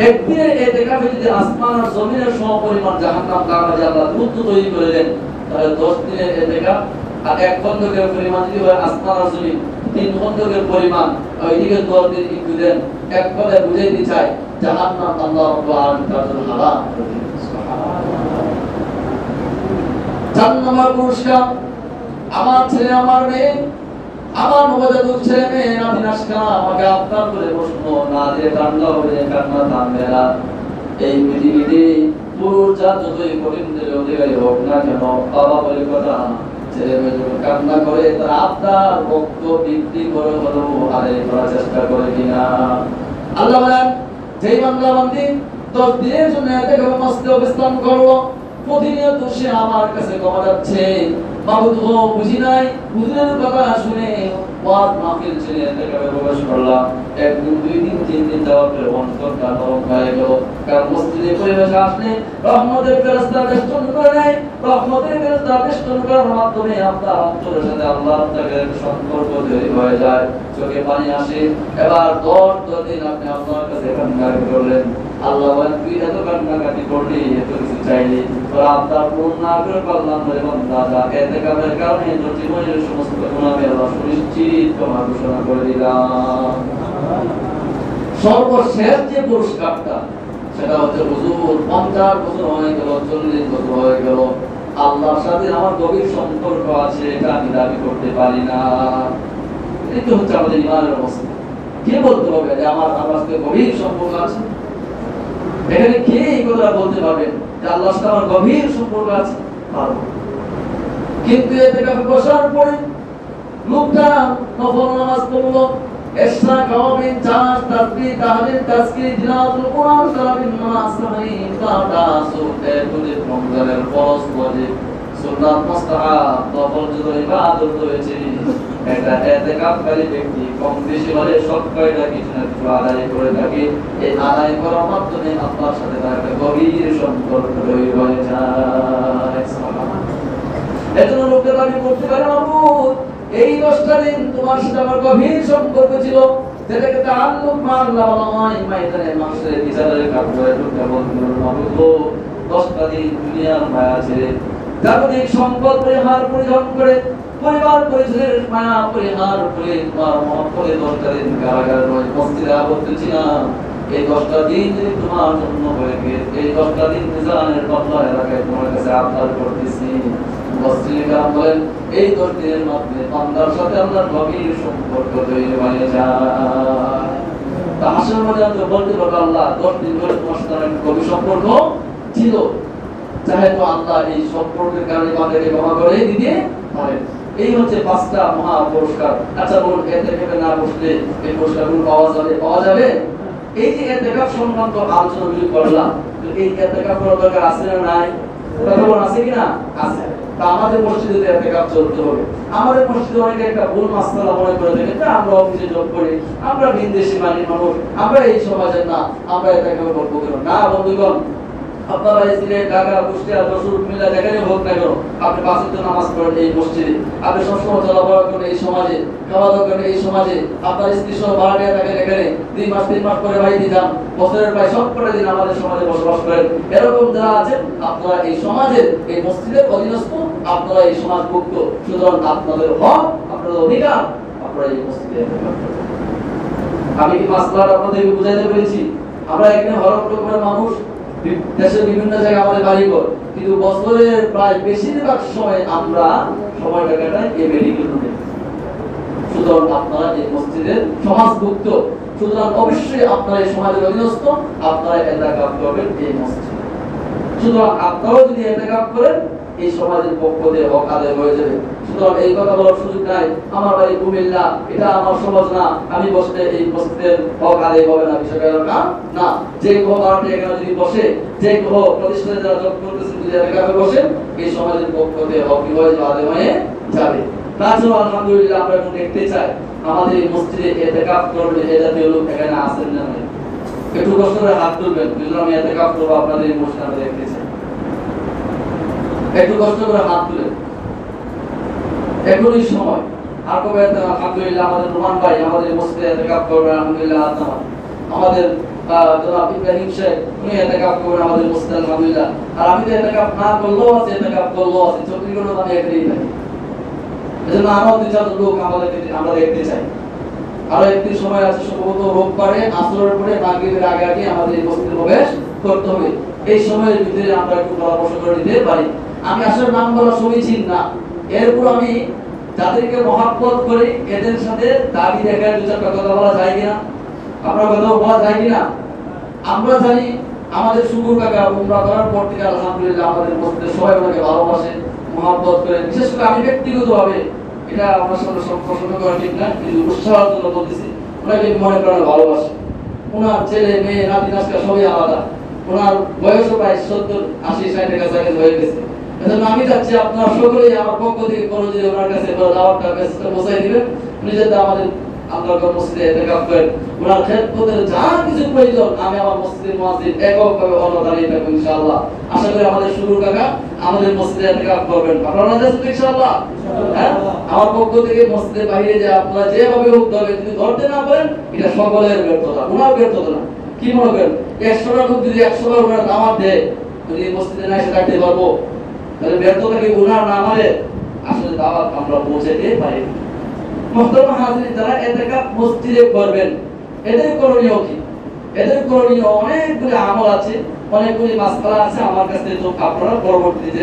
একদিনের ইতিকাফে যদি আসমান আর জমিনের সমপরিমাণ জাহান্নাম তার মাঝে আল্লাহ দূরত্ব তৈরি করে দেন, তাহলে 10 দিনের ইতিকাফ আর এক খন্দকের পরিমাণ যদি হয় আসমান আর জমিন, 3 খন্দকের পরিমাণ, ওইদিকে 10 দিন একটু দেন, এক কথায় বুঝাই দিতে চাই জাহান্নাম আল্লাহ রাব্বুল আলামিন তার জন্য হারাম করে দিয়েছেন। সুবহানাল্লাহ। 4 নম্বর পুরস্কার, আমার ছেলে আমার মেয়ে, আমার নবজাতক ছেলে মেয়ে নাতিনাসকা আমাকে আপনার করে প্রশ্ন না দিয়ে কান্না হবে, কান্না থামবে না। এই পৃথিবীতে পুরুষ জাত যতই কঠিন অধিকারী হোক না কেন, বাবা বলে কথা, ছেলে মেয়ে যখন কান্না করে তারা আপনার ভক্ত বৃদ্ধি করে হলেও আদায় করার চেষ্টা করে কিনা। আল্লাহ বলেন, যেই বান্দা বান্দি 10 দিনের জন্য এতে মস্তে অবস্থান করলো, প্রতিনিয়ত সে আমার কাছে ক্ষমা যাচ্ছে, মাবুদ গো বুঝি নাই, হুজুরের কথা শুনে ওয়াজ মাহফিল ছেড়ে এতে প্রবেশ করলাম, 1 দিন 2 দিন 3 দিন যাওয়ার পরে অন্তরটা নরম হয়ে গেল। কারণ মসজিদে পরিবেশে আসলে রহমতের ফেরেশতা বেষ্টন করে নেয়, রহমতের ফেরেশতা বেষ্টন করার মাধ্যমে আপনার অন্তরের সাথে আল্লাহর সাথে সম্পর্ক তৈরি হয়ে যায়, চোখে পানি আসে। এবার 10 দিন আপনি আল্লাহর কাছে কান্নাকাটি করলেন, আল্লাহ বলেন তুই এত কান্নাকাটি করলি, এত কিছু চাইলি, তোরা আপনার পূর্ণ না করে পারলাম না, এবং দাদা এতে কামের কারণে তোর জীবনের সমস্ত গুনাহে আল্লাহ সুনিশ্চিত ক্ষমা ঘোষণা করে দিলাম। সর্বশেষ যে পুরস্কারটা সেটা হচ্ছে হুজুর 50 বছর হয়ে গেল, 40 বছর হয়ে গেল, আল্লাহর সাথে আমার গভীর সম্পর্ক আছে, এটা আমি দাবি করতে পারি না। এটা হচ্ছে আমাদের ইমানের অবস্থা। কে বলতে পারবে যে আমার আল্লাহর সাথে গভীর সম্পর্ক আছে? এখানে কে এই কথা বলতে পারবেন যে আল্লাহর সাথে আমার গভীর সম্পর্ক আছে? পারবো। কিন্তু এতে বসার পরে লোকটা নফল নামাজ পড়লো, এশরা কাওয়াবিন চাষ তাসবিহ তাহলিল তাজকির তিলাওয়াতুল কোরআন সালাবিন নামাজ সাহিহ কাটা সুতে তুলে রমজানের ফরজ ওয়াজিব সুন্নাত মুস্তাহাব নফল যত ইবাদত রয়েছে, এটা ইতিকাফকারী ব্যক্তি কম বেশি হলে সব কয়টা কিছু না কিছু আদায় করে থাকে। এই আদায় করার মাধ্যমে আল্লাহর সাথে তার একটা গভীর সম্পর্ক তৈরি হয়ে যায়। এজন্য লোকের দাবি করতে পারে মাবুদ এই 10টা দিন তোমার সাথে আমার গভীর সম্পর্ক ছিল, যেটাকে তাআল্লুক মাআল্লাহ ওয়ালামাই ময়দানে মাহশরে বিচারের কাঠগড়ে লোকটা বলতে মাবুদ 10টা দিন দুনিয়ার মায়া ছেড়ে জাগতিক সম্পদ পরিহার করে পরিবার পরিজনের মায়া পরিহার করে তোমার মহব্বতে 10টা দিন কারাগারে মসজিদে আবদ্ধ ছিলাম। এই 10টা দিন যদি তোমার জন্য হয়ে গিয়ে এই 10টা দিন মিজানের বদলা এলাকায় তোমার কাছে আবদার করতেছি। মুসলিমরা বলেন এই 10 দিনের মাধ্যমে বান্দার সাথে আল্লাহর গভীর সম্পর্ক তৈরি হয়ে যায়। তা হাসর ময়দান তো বলতে পারবে আল্লাহ 10 দিন ধরে তোমার সাথে একটা গভীর সম্পর্ক ছিল, চাহে তো আল্লাহ এই সম্পর্কের কারণে বান্দাকে ক্ষমা করে দিতে পারেন। এই হচ্ছে 5টা মহা পুরস্কার। আচ্ছা বলুন এতে থেকে না বসলে এই পুরস্কারগুলো পাওয়া যাবে? এই যে ইতিকাফ সংক্রান্ত আলোচনা গুলো করলাম, এই ইতিকাফ করার দরকার আছে না নাই? কথা বলুন আছে কি না? আছে। তা আমাদের মসজিদে ইতিকাফ চলতে হবে। আমাদের মসজিদে অনেকে একটা ভুল মাসআলা মনে করে থাকে যে আমরা অফিসে জব করি, আমরা বিদেশি মানি মানুষ, আমরা এই সমাজের না, আমরা ইতিকাফ করব কেন? না বন্ধুগণ, আপনারা সিলেট, ঢাকা, কুষ্টিয়া, যশোর, কুমিল্লা যেখানে হোক না কেন, আপনি 5 ওয়াক্ত নামাজ পড়েন এই মসজিদে, আপনি সবসময় চলাফেরা করেন এই সমাজে, খাওয়া দাওয়া করেন এই সমাজে, আপনার স্ত্রী সহ ভাড়াটিয়া থাকেন এখানে, 2 মাস 3 মাস করে বাড়িতে যান, বছরের প্রায় সবকটা দিন আমাদের সমাজে বসবাস করেন। এরকম যারা আছেন আপনারা এই সমাজের এই মসজিদের অধীনস্থ, আপনারা এই সমাজভুক্ত, সুতরাং আপনাদের হক, আপনাদের অধিকার, আপনারা এই মসজিদে আমি কি মাসলাটা আপনাদেরকে বুঝাইতে পেরেছি? আমরা এখানে হরক রকমের মানুষ, দেশের বিভিন্ন জায়গায় আমাদের বাড়িঘর, কিন্তু বছরের প্রায় বেশিরভাগ সময় আমরা সময়টা কাটাই এই মেডিকেল রুমে। সুতরাং আপনারা এই মসজিদের সমাজভুক্ত, সুতরাং অবশ্যই আপনারা এই সমাজের অধীনস্থ, আপনারা ইতিকাফ করবেন এই মসজিদে। সুতরাং আপনারাও যদি ইতিকাফ করেন এই সমাজের পক্ষ দিয়ে হক আদায় হয়ে যাবে। সুতরাং এই কথা বলার সুযোগ নাই আমার বাড়ি কুমিল্লা, এটা আমার সমাজ না, আমি বসলে এই মসজিদের হক আদায় হবে না, বিষয়টা এরকম না। যে গ্রহ বাড়াতে এখানে যদি বসে, যে গ্রহ প্রতিষ্ঠানে যারা জব করতেছেন যদি ইতিকাফে বসেন, এই সমাজের পক্ষ দিয়ে হক হয়ে আদায় হয়ে যাবে। তাছাড়াও আলহামদুলিল্লাহ আমরা এখন দেখতে চাই আমাদের এই মসজিদে ইতিকাফ করবে এই জাতীয় লোক এখানে আসেন না? একটু কষ্ট করে হাত তুলবেন, বুঝলাম আমি ইতিকাফ করবো আপনাদের এই মসজিদে দেখতে চাই। একটু কষ্ট করে হাত তুলে এখনই সময়। আর কবে আলহামদুলিল্লাহ আমাদের রোমান ভাই আমাদের মসজিদে ইতিকাফ করবেন, আলহামদুলিল্লাহ আমাদের জনাব ইব্রাহিম শেখ উনি ইতিকাফ করবেন আমাদের মসজিদে আলহামদুলিল্লাহ। আর আমি তো ইতিকাফ না করলেও আছে, ইতিকাফ করলেও আছে, 24 ঘন্টা আমি এখানেই থাকি। এজন্য আরো 2-4 লোক আমরা দেখতে চাই। আরো একদিন সময় আছে, সম্ভবত রোববারে আসরের পরে মাগরিবের আগে আগে আমাদের এই মসজিদে প্রবেশ করতে হবে। এই সময়ের ভিতরে আমরা একটু পরামর্শ করে নিতে পারি। আমি আসলে নাম বলা সমীচীন না, এরপর আমি যাদেরকে মহাব্বত করি এদের সাথে দাবি দেখার 2-4টা কথা বলা যায় কিনা, আপনার কথা বলা যায় কিনা। আমরা জানি আমাদের শুকুর কাকা উমরা করার পর থেকে আলহামদুলিল্লাহ আমাদের মসজিদে সবাই ওনাকে ভালোবাসে, মহাব্বত করে। বিশেষ করে আমি ব্যক্তিগতভাবে, এটা আমার সাথে সম্পর্ক করা ঠিক না, কিন্তু উৎসাহের জন্য বলতেছি, ওনাকে মনে করেন ভালোবাসে। ওনার ছেলে মেয়ে নাতি নাচকা সবই আলাদা। ওনার বয়সও প্রায় 70-80-60 কাছাকাছি হয়ে গেছে। এজন্য আমি চাচ্ছি আপনারা সকলেই আমার পক্ষ থেকে কোনো যদি ওনার কাছে দাওয়াতটা মেসেজটা পৌঁছাই দিবেন, উনি যাতে আমাদের আল্লাহর মসজিদে ইতিকাফ করেন। ওনার খেদমতের যা কিছু প্রয়োজন আমি আমার মসজিদের মুয়াজ্জিন এককভাবে দাঁড়িয়ে থাকবো ইনশাআল্লাহ। আশা করি আমাদের শুরু কাকা আমাদের মসজিদে ইতিকাফ করবেন, আপনারা আছেন ইনশাআল্লাহ। আমার পক্ষ থেকে মসজিদের বাইরে যে আপনারা যেভাবে হোক ধরবেন, যদি ধরতে না পারেন এটা সকলের ব্যর্থতা, ওনার ব্যর্থতা না। কি মনে করেন 100টা লোক যদি 100 বার ওনার দাওয়াত দেয়, যদি মসজিদে না এসে থাকতে পারবো, তাহলে ব্যর্থতা কি ওনার না আমাদের? আসলে দাওয়াত আমরা পৌঁছাতে পারি। মুহতারাম হাজিরিন, যারা ইতিকাফ মসজিদে করবেন এদের করণীয় কি? এদের করণীয় অনেকগুলো আমল আছে, অনেকগুলো মাসআলা আছে। আমার কাছে তো আপনারা পরবর্তীতে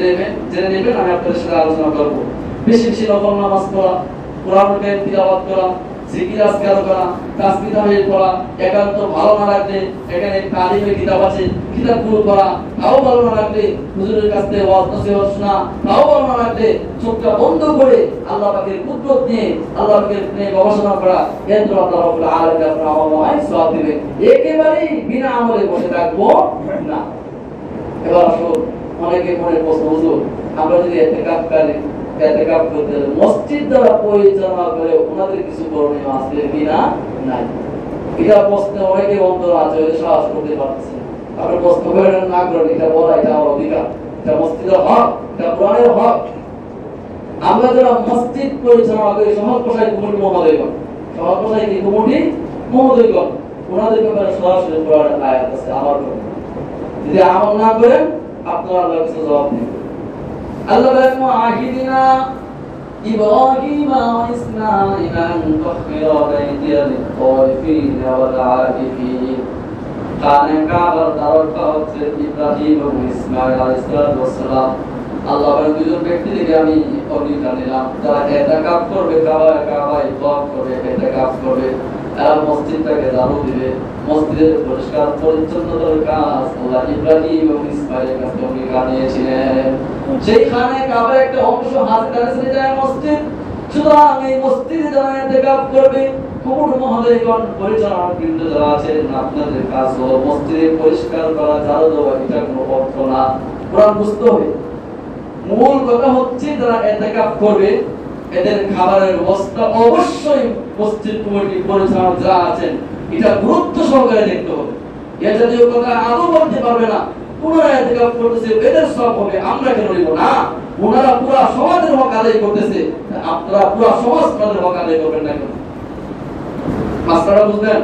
জেনে নেবেন, আমি আপনাদের সাথে আলোচনা করব। বেশি বেশি নফল নামাজ পড়া, কোরআন কারীম তিলাওয়াত করা, জিকির আজকার করা, তাসবিহ তাহলিল পড়া, একান্ত ভালো না লাগলে এখানে তালিমের কিতাব আছে, কিতাবগুলো পড়া, তাও ভালো না লাগলে হুজুরের কাছ থেকে ওয়াজ নসিহত শোনা, তাও ভালো না লাগলে চোখটা বন্ধ করে আল্লাহ পাকের কুদরত নিয়ে আল্লাহ পাকের নিয়ে গবেষণা করা, এর দ্বারা আল্লাহ রাব্বুল আলামিন আপনার আমলে সওয়াব দিবেন। একেবারেই বিনা আমলে বসে থাকবো না। এবার আসুন, অনেকে মনে প্রশ্ন, হুজুর আমরা যদি ইতিকাফ করতে মসজিদ দ্বারা পরিচালনা করে ওনাদের কিছু করণীয় আছে কিনা নাই? এটা প্রশ্নে অনেকে অন্তর আছে, সাহস করতে পারতেছে। আপনি প্রশ্ন করেন না করেন, এটা বলা এটা আমার অধিকার, এটা মসজিদের হক, এটা কোরআনের হক। আমরা যারা মসজিদ পরিচালনা করি, সমাজ প্রসারী কমিটি মহোদয়গণ, সমাজ প্রসারী কমিটি মহোদয়গণ, ওনাদের ব্যাপারে সরাসরি কোরআনের আয়াত আছে আমার কথা। যদি আমল না করেন আপনারা আল্লাহর কাছে জবাব দিবেন। আল্লাহ বলেন আহিদিনা ইব্রাহিম ওয়া ইসমাঈল আন তুহফিরা বাইতিয়া লিত-তাওয়িফিন ওয়াল আকিফিন। কানে কাবার দাওয়াতটা হচ্ছে ইব্রাহিম এবং ইসমাঈল আলাইহিস সালাম। আল্লাহ বলেন দুজন ব্যক্তি থেকে আমি অঙ্গীকার নিলাম, যারা ইতিকাফ করবে, কাবায় তওয়াফ করবে, ইতিকাফ করবে, এরা মসজিদটাকে ঝাড়ু দিবে, মসজিদের পরিষ্কার পরিচ্ছন্নতার কাজ আল্লাহ ইব্রাহিম এবং ইসমাঈলের কাছে অঙ্গীকার নিয়েছিলেন। সেই খানে কাবার একটা অংশ হাজরা আসলে যায় মসজিদ। সুতরাং এই মসজিদে যারা ইতিকাফ করবে, কমিটি মহোদয়গণ, পরিচালনাবৃন্দ যারা আছেন, আপনাদের কাজ হলো মসজিদে পরিষ্কার করা, ঝাড়ু দেওয়া। এটা কোনো অর্থ না, কোরআন বুঝতে হবে। মূল কথা হচ্ছে যারা ইতিকাফ করবে এদের খাবারের ব্যবস্থা অবশ্যই মসজিদ কমিটি পরিচালক যারা আছেন এটা গুরুত্ব সহকারে দেখতে হবে। এ জাতীয় কথা আদৌ বলতে পারবে না পুনরায় ইতিকাফ করতেছে এদের সব হবে, আমরা কেন নিব না? ওনারা পুরা সমাজের হক আদায় করতেছে, আপনারা পুরা সমাজ তাদের হক আদায় করবেন না কেন? মাস্টাররা বুঝলেন?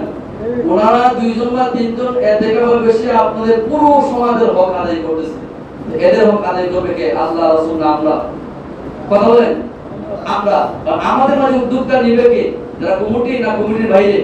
ওনারা 2জন বা 3জন ইতিকাফের বেশি আপনাদের পুরো সমাজের হক আদায় করতেছে। এদের হক আদায় করবে কে? আল্লাহ, রাসূল না আমরা? কথা বলেন আমরা। আমাদের মাঝে উদ্যোগটা নিবে কে? যারা কমিটি না কমিটির বাইরে?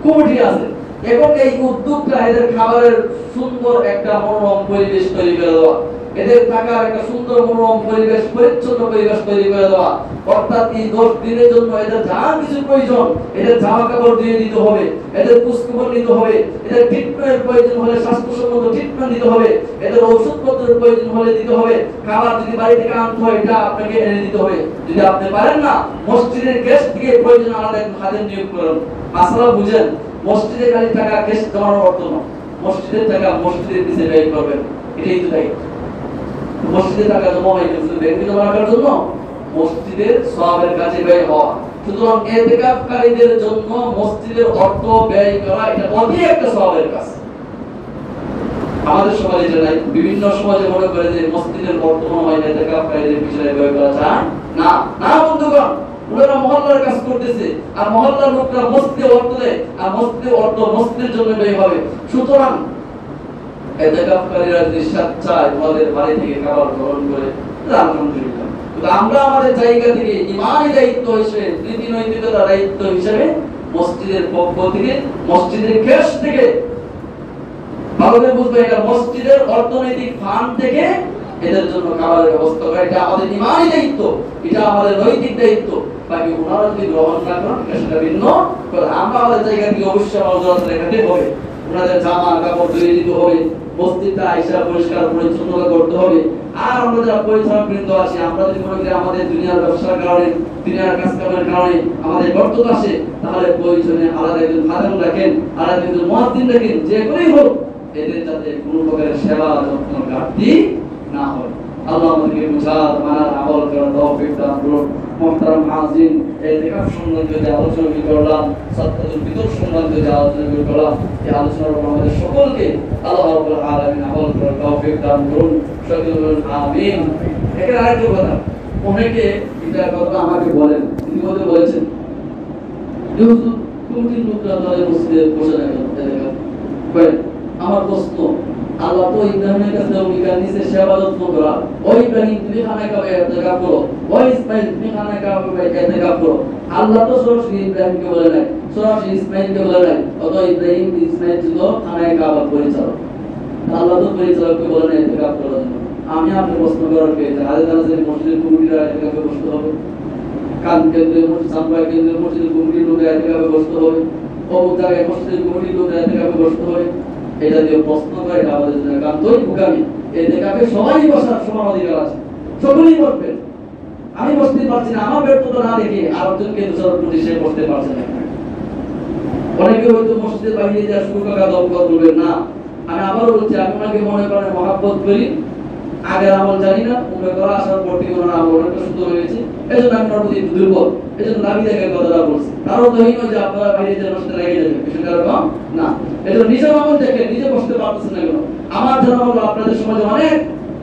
কমিটি আছে। এখন এই উদ্যোগটা এদের খাবারের সুন্দর একটা মনোরম পরিবেশ তৈরি করে দেওয়া, এদের থাকার একটা সুন্দর মনোরম পরিবেশ, পরিচ্ছন্ন পরিবেশ তৈরি করে দেওয়া। অর্থাৎ এই 10 দিনের জন্য এদের যা কিছু প্রয়োজন, এদের জামা কাপড় দিয়ে দিতে হবে, এদের পুষ্টিকর নিতে হবে, এদের ট্রিটমেন্টের প্রয়োজন হলে স্বাস্থ্যসম্মত ট্রিটমেন্ট দিতে হবে, এদের ওষুধপত্রের প্রয়োজন হলে দিতে হবে। খাবার যদি বাড়ি থেকে আনতে হয় এটা আপনাকে এনে দিতে হবে। যদি আপনি পারেন না, মসজিদের গেস্ট থেকে প্রয়োজন আলাদা একজন খাদেম নিয়োগ করুন। মাসালা বুঝেন? মসজিদে খালি টাকা গেস্ট দেওয়ার অর্থ না, মসজিদের টাকা মসজিদের পিছনে ব্যয় করবেন, এটাই তো দায়িত্ব। মসজিদে টাকা জমা হয় কিন্তু ব্যাংকে জমা রাখার জন্য মসজিদের সওয়াবের কাজে ব্যয় হওয়া। সুতরাং ইতিকাফকারীদের জন্য মসজিদের অর্থ ব্যয় করা এটা অতি একটা সওয়াবের কাজ। আমাদের সমাজে এটা নাই। বিভিন্ন সমাজে মনে করে যে মসজিদের অর্থ মনে হয় ইতিকাফকারীদের পিছনে ব্যয় করা যায় না। না বন্ধুগণ, ওনারা মহল্লার কাজ করতেছে, আর মহল্লার লোকরা মসজিদে অর্থ দেয়, আর মসজিদের অর্থ মসজিদের জন্য ব্যয় হবে। সুতরাং ইতিকাফকারীরা যদি স্বেচ্ছায় তোমাদের বাড়ি থেকে খাবার গ্রহণ করে, আলহামদুলিল্লাহ। আমরা আমাদের জায়গা থেকে ইমানি দায়িত্ব হিসেবে, নীতি নৈতিকতা দায়িত্ব হিসেবে মসজিদের পক্ষ থেকে, মসজিদের ক্যাশ থেকে, ভালো করে বুঝবে, এটা মসজিদের অর্থনৈতিক ফান্ড থেকে এদের জন্য খাবারের ব্যবস্থা করা, এটা আমাদের ইমানি দায়িত্ব, এটা আমাদের নৈতিক দায়িত্ব। বাকি ওনারা যদি গ্রহণ না করেন সেটা ভিন্ন। আমরা আমাদের জায়গা থেকে অবশ্যই নজর রাখতে হবে, ওনাদের জামা কাপড় ধুয়ে দিতে হবে, মসজিদটা আইসা পরিষ্কার পরিচ্ছন্নতা করতে হবে। আর আমরা যারা পরিচালক বৃন্দ আছি, আমরা যদি মনে করি আমাদের দুনিয়ার ব্যবসার কারণে, দুনিয়ার কাজ কামের কারণে আমাদের বর্তমান আসে, তাহলে প্রয়োজনে আলাদা একজন খাদেম রাখেন, আলাদা একজন মুয়াজ্জিন রাখেন, যে করেই হোক এদের যাতে কোনো প্রকারের সেবা যত্ন ঘাটতি না হয়। আল্লাহ আমাদেরকে বুঝার, মানার, আমল করার তৌফিক দান করুন। মুহতারাম হাজিরিন, এই ইতিকাফ সম্বন্ধে যে আলোচনা করলাম, সাত্তাতুল বিতর সম্বন্ধে যে আলোচনা করলাম, এই আলোচনার উপর আমাদের সকলকে আল্লাহ রাব্বুল আলামিন আমল করার তৌফিক দান করুন। সকলে বলুন আমিন। এখানে আরেকটা কথা, অনেকে এটা কথা আমাকে বলেন, ইতিমধ্যে বলেছেন যে হুজুর কোনদিন লোকরা তাদের মসজিদে বসে থাকে। আমার প্রশ্ন, আল্লাহ তো ইব্রাহিমের কাছে অঙ্গীকার নিছে সেবা যত্ন করা, ওই ইব্রাহিম তুমি খানা খাবে ইতিকাফ করো, ওই ইসমাইল তুমি খানা খাবে ইতিকাফ করো। আল্লাহ তো সরাসরি ইব্রাহিমকে বলে নাই, সরাসরি ইসমাইলকে বলে নাই, অত ইব্রাহিম ইসমাইল ছিল খানায় কাবা পরিচালক, আল্লাহ তো পরিচালককে বলে নাই ইতিকাফ করার জন্য। আমি আপনি প্রশ্ন করার পেয়েছি, আজ আজ মসজিদের কমিটিরা ইতিকাফে বসতে হবে, কান কেন্দ্রীয় মসজিদ, সাম্পাই কেন্দ্রীয় মসজিদের কমিটির লোকেরা ইতিকাফে বসতে হবে, অমুক জায়গায় মসজিদের কমিটির লোকেরা ইতিকাফে বসতে হবে। এটা দিয়ে প্রশ্ন করে এটা আমাদের জন্য একান্তই বোকামি। ইতিকাফে সবাই বসার সমান অধিকার আছে, সকলেই বসবেন। আমি বসতে পারছি না, আমার ব্যর্থতা না দেখে আরেকজনকে দোষারোপ করতে সে বসতে পারছে না। অনেকে হয়তো মসজিদের বাইরে যা শুরু করা দরকার করবেন না। আমি আবারও বলছি, আমি ওনাকে মনে করেন মহাব্বত করি, আগের আমল জানি না, উমরা করা আসার পর থেকে ওনার আমল অনেকটা সুন্দর হয়েছে, এই জন্য আমি ওনার প্রতি একটু দুর্বল, এই জন্য দাবি দেখার কথাটা বলছি। তারও তো এই নয় যে আপনারা বাইরে যে বসতে লেগে যাবে, বিষয়টা এরকম না। এই জন্য নিজের আমল দেখেন, নিজে বসতে পারতেছেন না কেন? আমার ধারণা হলো আপনাদের সমাজে অনেক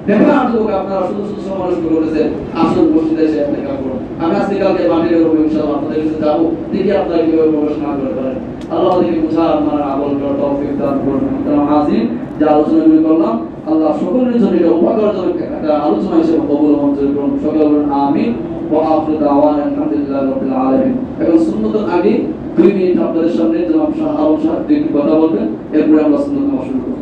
বেকার যুবক, আপনারা শুধু শুধু সময় নষ্ট করেছেন, আসল মসজিদে এসে আপনি কাজ করুন। আমি আজকে কালকে বানিয়ে দেবো ইনশাআল্লাহ, আপনাদের কাছে যাবো, দেখি আপনারা কিভাবে গবেষণা করে পারেন। আল্লাহ আমাদেরকে বুঝা, আপনারা আমল করার তৌফিক দান করুন। মুহতারাম হাজিরিন, যে আলোচনাগুলি করলাম, আল্লাহ সকলের জন্য এটা উপকারজনক একটা আলোচনা হিসেবে কবুল মঞ্জুর করুন। সকলে বলুন আমিন। ওয়া আখিরু দাওয়ানা আলহামদুলিল্লাহি রাব্বিল আলামিন। এখন সুন্নতের আগে 2 মিনিট আপনাদের সামনে জনাব শাহ আলম সাহেব একটু কথা বলবেন, এরপরে আমরা সুন্নত নামাজ শুরু করব।